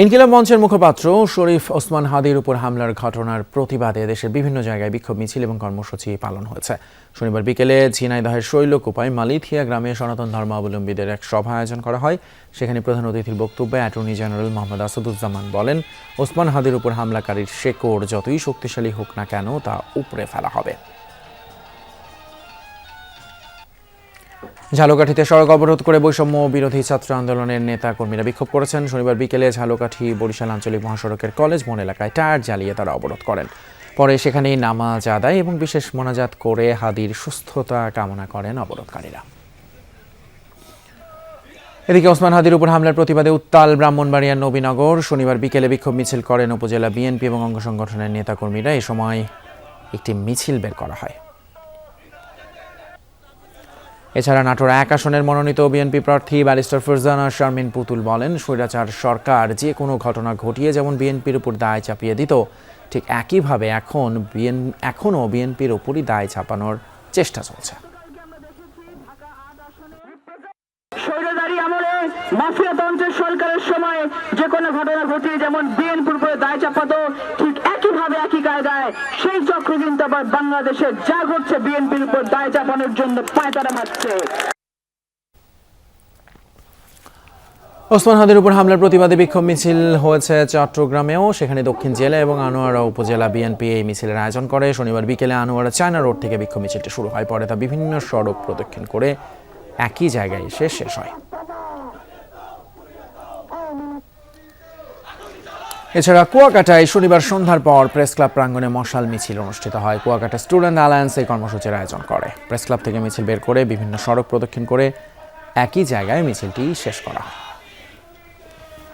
ইনকিলাব মঞ্চের মুখপাত্র শরীফ ওসমান হাদির উপর হামলার ঘটনার প্রতিবাদে দেশের বিভিন্ন জায়গায় বিক্ষোভ মিছিল এবং কর্মসূচি পালন হয়েছে। শনিবার বিকেলে ঝিনাইদহের শৈলকুপায় মালিথিয়া গ্রামে সনাতন ধর্মাবলম্বীদের এক সভা আয়োজন করা হয়। সেখানে প্রধান অতিথির বক্তব্যে অ্যাটর্নি জেনারেল মোহাম্মদ আসাদুজ্জামান বলেন, ওসমান হাদির উপর হামলাকারীর শেকড় যতই শক্তিশালী হোক না কেন তা উপড়ে ফেলা হবে। ঝালকাঠিতে সড়ক অবরোধ করে বৈষম্য বিরোধী ছাত্র আন্দোলনের নেতা কর্মীরা বিক্ষোভ করেছেন। শনিবার বিকেলে ঝালকাঠি বরিশাল আঞ্চলিক মহাসড়কের কলেজ মোড় এলাকায় টায়ার জ্বালিয়ে তারা অবরোধ করেন। পরে সেখানেই নামাজ আদায় এবং বিশেষ মোনাজাত করে হাদির সুস্থতা কামনা করেন অবরোধকারীরা। এদিকে ওসমান হাদির উপর হামলার প্রতিবাদে উত্তাল ব্রাহ্মণবাড়িয়ার নবীনগর। শনিবার বিকেলে বিক্ষোভ মিছিল করেন উপজেলা বিএনপি এবং অঙ্গ সংগঠনের নেতাকর্মীরা। এ সময় একটি মিছিল বের করা হয়। এছাড়া নাটোর 1 আসনের মনোনীত বিএনপি প্রার্থী ব্যারিস্টার ফারজানা শারমিন পুতুল বলেন, স্বৈরাচার সরকার যে কোনো ঘটনা ঘটিয়ে যেমন বিএনপির উপর দায় চাপিয়ে দিত, ঠিক একইভাবে এখনও বিএনপির উপরই দায় চাপানোর চেষ্টা চলছে। স্বৈরাচারী আমলে মাফিয়াতন্ত্রের সরকারের সময় যে কোনো ঘটনা ঘটিয়ে যেমন বিএনপির উপরে দায় চাপাতো, ঠিক একইভাবে একই কায়দায় সেই চক্র কিন্তু আবার বাংলাদেশে যা ঘটছে বিএনপির উপর দায় চাপানোর জন্য পায়তারা মারছে। ওসমান হাদির উপর হামলার প্রতিবাদে বিক্ষোভ মিছিল হয়েছে চট্টগ্রামেও। সেখানে দক্ষিণ জেলা এবং আনোয়ারা উপজেলা বিএনপি এই মিছিলের আয়োজন করে। শনিবার বিকেলে আনোয়ারা চায়না রোড থেকে বিক্ষোভ মিছিলটি শুরু হয়। পরে তা বিভিন্ন সড়ক প্রদক্ষিণ করে একই জায়গায় এসে শেষ হয়। এছাড়া কুয়াকাটায় শনিবার সন্ধ্যার পর প্রেস ক্লাব প্রাঙ্গণে মশাল মিছিল অনুষ্ঠিত হয়। কুয়াকাটা স্টুডেন্ট অ্যালায়েন্স এই কর্মসূচির আয়োজন করে। প্রেস ক্লাব থেকে মিছিল বের করে বিভিন্ন সড়ক প্রদক্ষিণ করে একই জায়গায় মিছিলটি শেষ করা হয়।